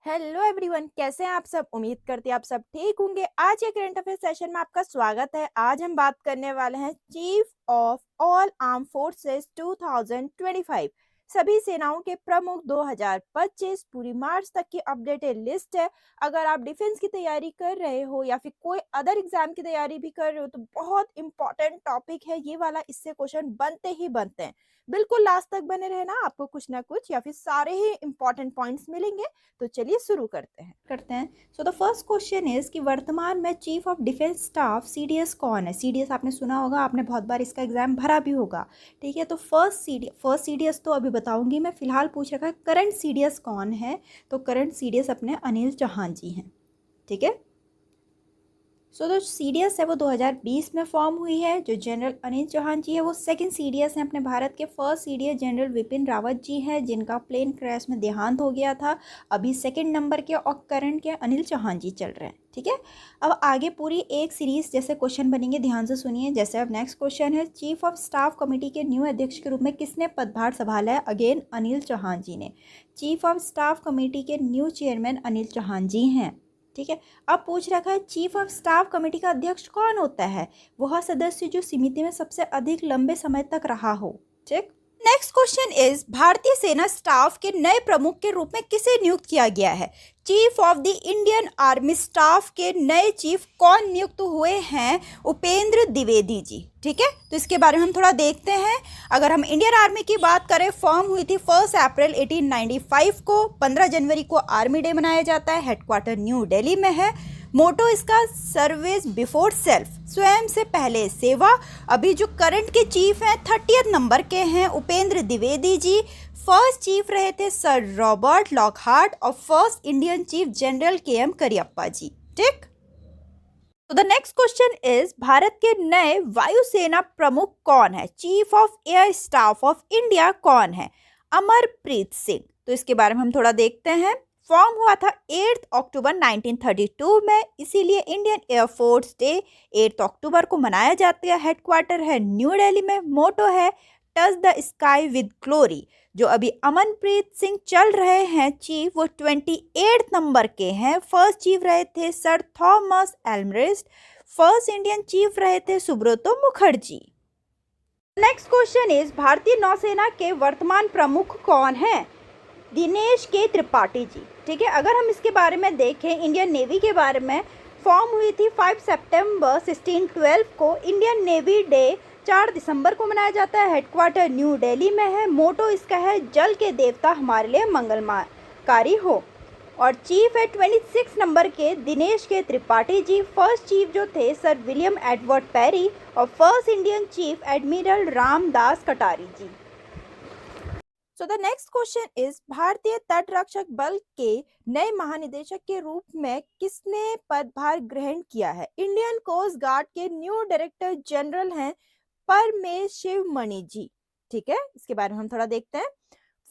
Hello everyone, कैसे हैं आप सब। उम्मीद करते हैं आप सब ठीक होंगे। आज के करंट अफेयर सेशन में आपका स्वागत है। आज हम बात करने वाले हैं chief of all arm forces 2025, सभी सेनाओं के प्रमुख 2025 पूरी मार्च तक की अपडेटेड लिस्ट है। अगर आप डिफेंस की तैयारी कर रहे हो या फिर कोई अदर एग्जाम की तैयारी भी कर रहे हो तो बहुत इंपॉर्टेंट टॉपिक है ये वाला। इससे क्वेश्चन बनते ही बनते हैं। बिल्कुल लास्ट तक बने रहना, आपको कुछ ना कुछ या फिर सारे ही इंपॉर्टेंट पॉइंट्स मिलेंगे। तो चलिए शुरू करते हैं। So the first question is कि वर्तमान में chief of defence staff CDS कौन है। सीडीएस आपने सुना होगा, आपने बहुत बार इसका एग्जाम भरा भी होगा। ठीक है, तो फर्स्ट सीडीएस तो अभी बताऊंगी मैं। फिलहाल पूछ रखा है करंट सीडीएस कौन है, तो करंट सीडीएस अपने अनिल चौहान जी हैं। ठीक है, सो जो सीडीएस है वो 2020 में फॉर्म हुई है। जो जनरल अनिल चौहान जी है वो सेकंड सीडीएस हैं अपने भारत के। First CDS general Bipin Rawat ji हैं जिनका प्लेन क्रैश में देहांत हो गया था। अभी सेकंड नंबर के और करंट के अनिल चौहान जी चल रहे हैं। ठीक है, अब आगे पूरी एक सीरीज जैसे क्वेश्चन बनेंगे, ध्यान से सुनिए। जैसे अब नेक्स्ट क्वेश्चन है, चीफ ऑफ स्टाफ कमेटी के न्यू अध्यक्ष के रूप में किसने पदभार संभाला है। अगेन अनिल चौहान जी ने। चीफ ऑफ स्टाफ कमेटी के न्यू चेयरमैन अनिल चौहान जी हैं। ठीक है, अब पूछ रखा है चीफ ऑफ स्टाफ कमेटी का अध्यक्ष कौन होता है। वह सदस्य जो समिति में सबसे अधिक लंबे समय तक रहा हो। ठीक, नेक्स्ट क्वेश्चन इज भारतीय सेना स्टाफ के नए प्रमुख के रूप में किसे नियुक्त किया गया है। Chief of the Indian army staff के नए चीफ कौन नियुक्त हुए हैं। उपेंद्र द्विवेदी जी। ठीक है, तो इसके बारे में हम थोड़ा देखते हैं। अगर हम इंडियन आर्मी की बात करें, फॉर्म हुई थी 1 अप्रैल 1895 को। 15 जनवरी को आर्मी डे मनाया जाता है। हेडक्वार्टर न्यू दिल्ली में है। मोटो इसका सर्विस बिफोर सेल्फ, स्वयं से पहले सेवा। अभी जो करंट के चीफ हैं 30th नंबर के हैं उपेंद्र द्विवेदी जी। फर्स्ट चीफ रहे थे सर रॉबर्ट लॉकहार्ट और first Indian chief general K M. Cariappa ji. ठीक, तो the next question is Bharat के नए वायुसेना प्रमुख कौन है। Chief of air staff of India कौन है। अमरप्रीत सिंह। तो इसके बारे में हम थोड़ा देखते हैं। फॉर्म हुआ था 8 अक्टूबर 1932 में, इसीलिए इंडियन एयरफोर्स डे 8 अक्टूबर को मनाया जाता है। हेडक्वार्टर है न्यू दिल्ली में। मोटो है touch the sky with glory. जो अभी अमनप्रीत सिंह चल रहे हैं चीफ, वो 28 नंबर के हैं। फर्स्ट चीफ रहे थे sir Thomas Elmhirst. First Indian chief रहे थे Subroto Mukherjee. Next question is भारतीय नौसेना के वर्तमान प्रमुख कौन हैं। दिनेश के त्रिपाठी जी। ठीक है, अगर हम इसके बारे में देखें, इंडियन नेवी के बारे में, फॉर्म हुई थी 5 सितंबर 1612 को। इंडियन नेवी डे 4 दिसंबर को मनाया जाता है। हेडक्वार्टर न्यू दिल्ली में है। मोटो इसका है जल के देवता हमारे लिए मंगलकारी हो। और चीफ है 26 नंबर के दिनेश के त्रिपाठी जी। फर्स्ट चीफ जो थे सर विलियम एडवर्ड पेरी और first Indian chief admiral Ramdas Katari ji. So the next question is भारतीय तट रक्षक बल के नए महानिदेशक के रूप में किसने पदभार ग्रहण किया है। इंडियन कोस्ट गार्ड के न्यू डायरेक्टर जनरल हैं परमेशिव मणि जी। ठीक है, इसके बारे में हम थोड़ा देखते हैं।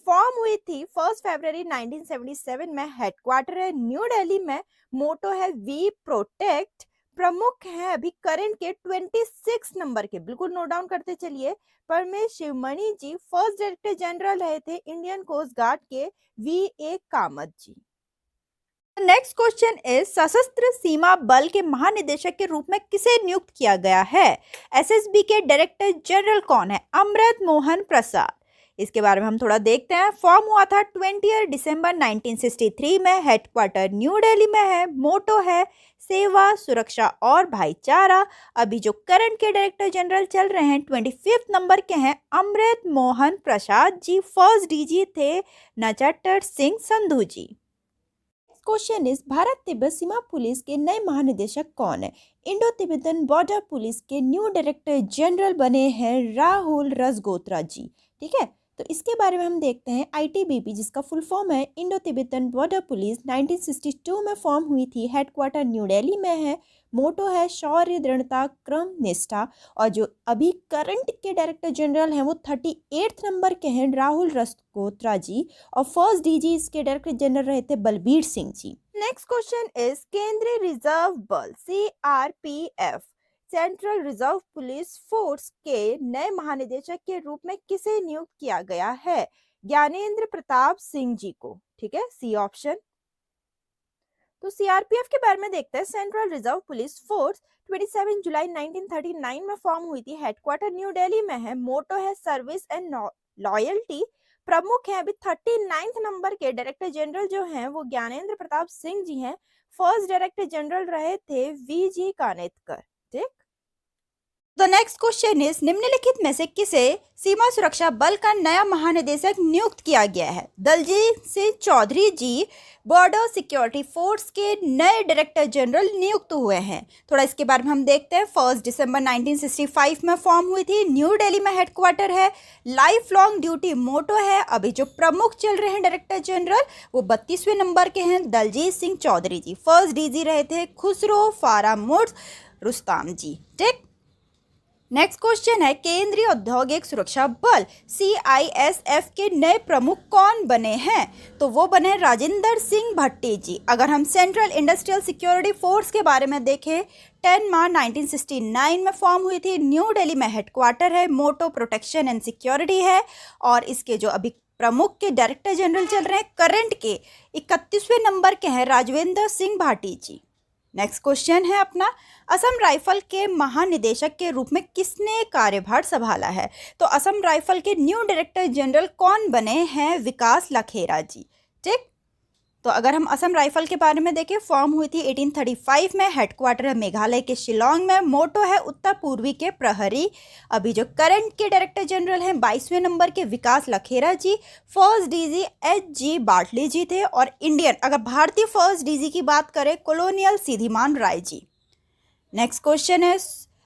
फॉर्म हुई थी 1 फरवरी 1977 में। हेडक्वार्टर है न्यू दिल्ली में। मोटो है वी प्रोटेक्ट। प्रमुख हैं अभी करंट के 26 नंबर के, बिल्कुल नोट डाउन करते चलिए। Parameshiva Mani ji. First director general रहे थे इंडियन कोस्ट गार्ड के V A Kamath ji. Next question is Sashastra Seema बल के महानिदेशक के रूप में किसे नियुक्त किया गया है। एसएसबी के डायरेक्टर जनरल कौन है। अमृत मोहन प्रसाद। इसके बारे में हम थोड़ा देखते हैं। फॉर्म हुआ था 20 दिसंबर 1963 में। हेडक्वार्टर न्यू दिल्ली में है। मोटो है सेवा, सुरक्षा और भाईचारा। अभी जो करंट के डायरेक्टर जनरल चल रहे हैं 25 नंबर के हैं अमृत मोहन प्रसाद जी। फर्स्ट डीजी थे नचट्टर सिंह संधू जी। क्वेश्चन इज भारत तिब्बत सीमा पुलिस के नए महानिदेशक कौन है। इंडो तिब्बतन बॉर्डर पुलिस के न्यू डायरेक्टर जनरल बने हैं राहुल रजगोत्रा जी। ठीक है, तो इसके बारे में हम देखते हैं। आईटीबीपी जिसका फुल फॉर्म है इंडो तिब्बतन बॉर्डर पुलिस 1962 में फॉर्म हुई थी। हेडक्वार्टर न्यू दिल्ली में है। मोटो है शौर्य, दृढ़ता, क्रम, निष्ठा। और जो अभी करंट के डायरेक्टर जनरल हैं वो 38 नंबर के हैं राहुल रजगोत्रा जी। और फर्स्ट डीजी इसके डायरेक्टर जनरल रहे थे Balbir Singh ji. Next question is केंद्रीय रिजर्व बल CRPF central reserve police force के नए महानिदेशक के रूप में किसे नियुक्त किया गया है। ज्ञानेंद्र प्रताप सिंह जी को। ठीक है, सी ऑप्शन। तो सीआरपीएफ के बारे में देखते हैं। सेंट्रल रिजर्व पुलिस फोर्स 27 जुलाई 1939 में फॉर्म हुई थी। हेडक्वार्टर न्यू दिल्ली में है। मोटो है सर्विस एंड लॉयल्टी। प्रमुख है अभी 39 नंबर के डायरेक्टर जनरल जो हैं वो ज्ञानेंद्र प्रताप सिंह जी हैं। फर्स्ट डायरेक्टर जनरल रहे थे वी.जी. कानेटकर। ठीक। द नेक्स्ट क्वेश्चन इज निम्नलिखित में से किसे सीमा सुरक्षा बल का नया महानिदेशक नियुक्त किया गया है? दलजीत सिंह चौधरी जी बॉर्डर सिक्योरिटी फोर्स के नए डायरेक्टर जनरल नियुक्त हुए हैं। थोड़ा इसके बारे में हम देखते हैं। 1 दिसंबर 1965 में फॉर्म हुई थी। न्यू दिल्ली में हेडक्वार्टर है। लाइफ लॉन्ग ड्यूटी मोटो है। अभी जो प्रमुख चल रहे हैं डायरेक्टर जनरल वो 32वें नंबर के हैं, दलजीत सिंह चौधरी जी। फर्स्ट डीजी रहे थे खुसरो फारामुर्स रुस्ताम जी। ठीक। नेक्स्ट क्वेश्चन है केंद्रीय औद्योगिक सुरक्षा बल CISF के नए प्रमुख कौन बने हैं? तो वो बने राजेंद्र सिंह भट्टी जी। अगर हम सेंट्रल इंडस्ट्रियल सिक्योरिटी फोर्स के बारे में देखें, 10 मार्च 1969 में फॉर्म हुई थी। न्यू दिल्ली में हेडक्वार्टर है। मोटो प्रोटेक्शन एंड सिक्योरिटी है। और इसके जो अभी प्रमुख के डायरेक्टर जनरल चल रहे हैं करंट के 31वें नंबर के हैं राजवेंद्र सिंह भाटी जी। नेक्स्ट क्वेश्चन है अपना, असम राइफल के महानिदेशक के रूप में किसने कार्यभार संभाला है? तो असम राइफल के न्यू डायरेक्टर जनरल कौन बने हैं? विकास लखेरा जी। ठीक। तो अगर हम असम राइफल के बारे में देखें, फॉर्म हुई थी 1835 में। हेडक्वार्टर है मेघालय के शिलोंग में। मोटो है उत्तर पूर्वी के प्रहरी। अभी जो करंट के डायरेक्टर जनरल हैं 22वें नंबर के विकास लखेरा जी। फर्स्ट डीजी HG बाटली जी थे। और इंडियन अगर भारतीय फर्स्ट डीजी की बात करें colonial सीधीमान Rai ji. Next question है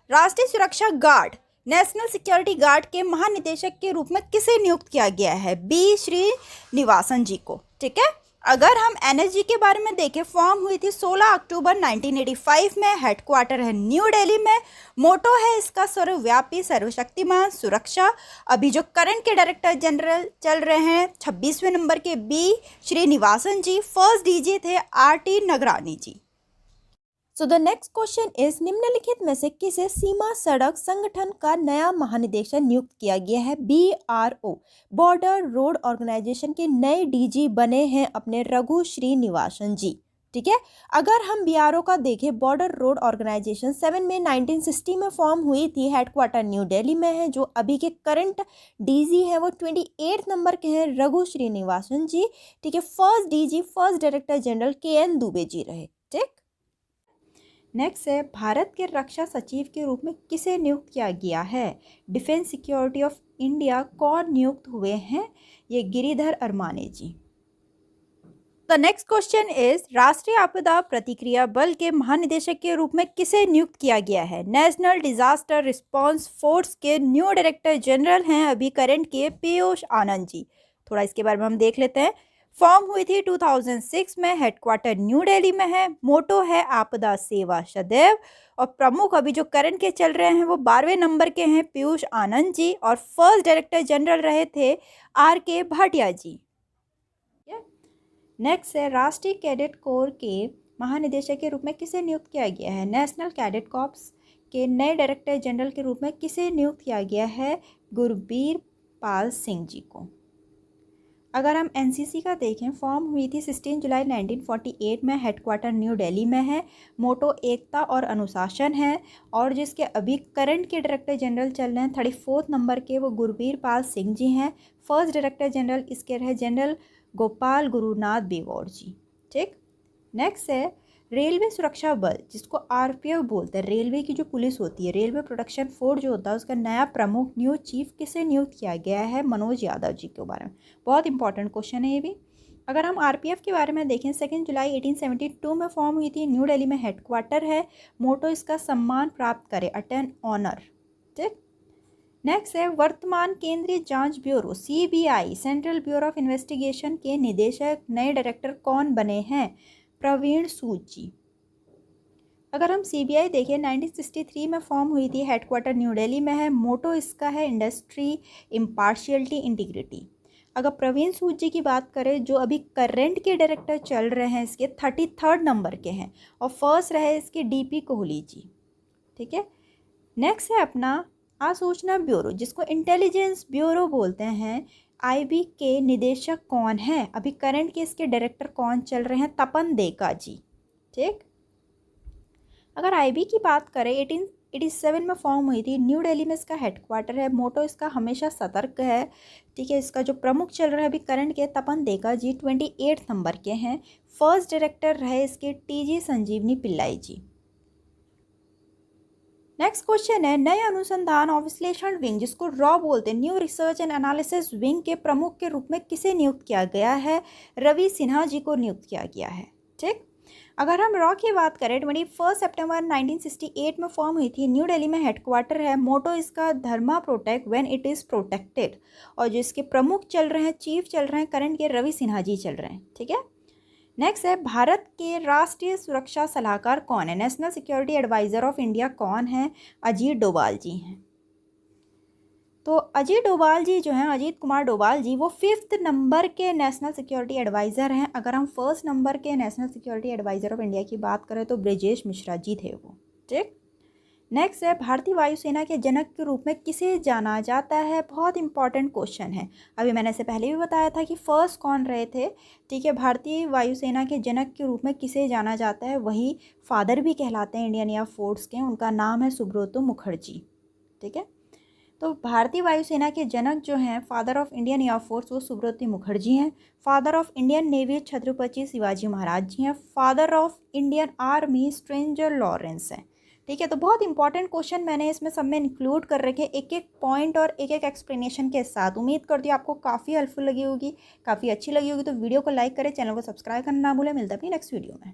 राष्ट्रीय सुरक्षा गार्ड नेशनल सिक्योरिटी गार्ड के महानिदेशक के रूप में किसे नियुक्त किया गया है? B श्रीनिवासन जी को। ठीक है। अगर हम NSG के बारे में देखें, फॉर्म हुई थी 16 अक्टूबर 1985 में। हेडक्वार्टर है न्यू दिल्ली में। मोटो है इसका सर्वव्यापी सर्वशक्तिमान सुरक्षा। अभी जो करंट के डायरेक्टर जनरल चल रहे हैं 26वें नंबर के B Srinivasan ji. First DG थे RT Nagrani ji. So the next question is निम्नलिखित में से किसे सीमा सड़क संगठन का नया महानिदेशक नियुक्त किया गया है? BRO बॉर्डर रोड ऑर्गेनाइजेशन के नए DG बने हैं अपने रघु श्रीनिवासन जी। ठीक है। अगर हम BRO का देखें, बॉर्डर रोड ऑर्गेनाइजेशन 7 मई 1960 में फॉर्म हुई थी। हेडक्वार्टर न्यू दिल्ली में है। जो अभी के करंट DG हैं वो 28 नंबर के हैं रघु श्रीनिवासन जी। ठीक है। First DG first director general KN Dubey ji रहे। ठीक। नेक्स्ट है भारत के रक्षा सचिव के रूप में किसे नियुक्त किया गया है? डिफेंस सिक्योरिटी ऑफ इंडिया कौन नियुक्त हुए हैं? ये गिरिधर अरमाने जी। द नेक्स्ट क्वेश्चन इज राष्ट्रीय आपदा प्रतिक्रिया बल के महानिदेशक के रूप में किसे नियुक्त किया गया है? नेशनल डिजास्टर रिस्पांस फोर्स के न्यू डायरेक्टर जनरल हैं अभी करंट के पीयूष आनंद जी। थोड़ा इसके बारे में हम देख लेते हैं। फॉर्म हुई थी 2006 में। हेडक्वार्टर न्यू दिल्ली में है। मोटो है आपदा सेवा सदैव। और प्रमुख अभी जो करंट के चल रहे हैं वो 12वें नंबर के हैं पीयूष आनंद जी। और फर्स्ट डायरेक्टर जनरल रहे थे RK भाटिया जी। नेक्स्ट है राष्ट्रीय कैडेट कोर के महानिदेशक के रूप में किसे नियुक्त किया गया है? नेशनल कैडेट कॉर्प्स के नए डायरेक्टर जनरल के रूप में किसे नियुक्त किया गया है? गुरबीर पाल सिंह जी को। अगर हम NCC का देखें, फॉर्म हुई थी 16 जुलाई 1948 में। हेडक्वार्टर न्यू दिल्ली में है। मोटो एकता और अनुशासन है। और जिसके अभी करंट के डायरेक्टर जनरल चल रहे हैं 34 नंबर के वो गुरबीर पाल सिंह जी हैं। फर्स्ट डायरेक्टर जनरल इसके रहे जनरल गोपाल गुरुनाथ बेवोर जी। ठीक। नेक्स्ट है रेलवे सुरक्षा बल जिसको RPF बोलते हैं। रेलवे की जो पुलिस होती है, रेलवे प्रोटेक्शन फोर्स जो होता है, उसका नया प्रमुख न्यू चीफ किसे नियुक्त किया गया है? मनोज यादव जी के बारे में। बहुत इंपॉर्टेंट क्वेश्चन है ये भी। अगर हम RPF के बारे में देखें, 2 जुलाई 1872 में फॉर्म हुई थी। न्यू दिल्ली में हेडक्वार्टर है। मोटो इसका सम्मान प्राप्त करे, अटेन ऑनर। ठीक। नेक्स्ट है वर्तमान केंद्रीय जांच bureau CBI central bureau of investigation के निदेशक नए डायरेक्टर कौन बने हैं? प्रवीण सूद जी। अगर हम CBI देखें, 1963 में फॉर्म हुई थी। हेडक्वार्टर न्यू दिल्ली में है। मोटो इसका है इंडस्ट्री इम्पार्शियलिटी इंटीग्रिटी। अगर प्रवीण सूद जी की बात करें, जो अभी करंट के डायरेक्टर चल रहे हैं, इसके 33rd नंबर के हैं। और फर्स्ट रहे इसके DP कोहली जी। ठीक है। नेक्स्ट है अपना आसूचना ब्यूरो जिसको इंटेलिजेंस ब्यूरो बोलते हैं। IB के निदेशक कौन है? अभी करंट के इसके डायरेक्टर कौन चल रहे हैं? तपन देका जी। ठीक। अगर आईबी की बात करें 1887 में फॉर्म हुई थी, न्यू दिल्ली में इसका हेडक्वार्टर है, मोटो इसका हमेशा सतर्क है। ठीक है, इसका जो प्रमुख चल रहा है अभी करंट के तपन देगा जी 28 नंबर के हैं। फर्स्ट डायरेक्टर रहे इसके टीजी संजीवनी पिल्लाई जी। नेक्स्ट क्वेश्चन है, नए अनुसंधान और विश्लेषण विंग जिसको रॉ बोलते हैं, new research and analysis wing के प्रमुख के रूप में किसे नियुक्त किया गया है? रवि सिन्हा जी को नियुक्त किया गया है। ठीक। अगर हम रॉ की बात करें 21 सितंबर 1968 में फॉर्म हुई थी, न्यू दिल्ली में हेडक्वार्टर है, मोटो इसका dharma protect when it is protected, और जो इसके प्रमुख चल रहे हैं, चीफ चल रहे हैं करंट के, रवि सिन्हा जी चल रहे हैं। ठीक है। नेक्स्ट है, भारत के राष्ट्रीय सुरक्षा सलाहकार कौन है? National security adviser of India कौन है? अजीत डोभाल जी हैं। तो अजीत डोभाल जी जो हैं, अजीत कुमार डोभाल जी, वो 5th नंबर के नेशनल सिक्योरिटी एडवाइज़र हैं। अगर हम 1st नंबर के national security adviser of India की बात करें तो ब्रजेश मिश्रा जी थे वो। ठीक। नेक्स्ट है, भारतीय वायुसेना के जनक के रूप में किसे जाना जाता है? बहुत इंपॉर्टेंट क्वेश्चन है। अभी मैंने इससे पहले भी बताया था कि फर्स्ट कौन रहे थे। ठीक है, भारतीय वायुसेना के जनक के रूप में किसे जाना जाता है? वही फादर भी कहलाते हैं इंडियन एयरफोर्स के, उनका नाम है सुब्रतो मुखर्जी। ठीक है, तो भारतीय वायुसेना के जनक जो हैं, फादर ऑफ इंडियन एयरफोर्स, वो सुब्रतो मुखर्जी हैं। Father of Indian navy Chhatrapati Shivaji Maharaj ji हैं। Father of Indian army Stringer Lawrence हैं। ठीक है, तो बहुत इंपॉर्टेंट क्वेश्चन मैंने इसमें सब में इंक्लूड कर रखे, एक एक पॉइंट और एक एक एक्सप्लेनेशन के साथ। उम्मीद करती हूँ आपको काफ़ी हेल्पफुल लगी होगी, काफ़ी अच्छी लगी होगी। तो वीडियो को लाइक करें, चैनल को सब्सक्राइब करना ना भूलें। मिलता है अपनी नेक्स्ट वीडियो में।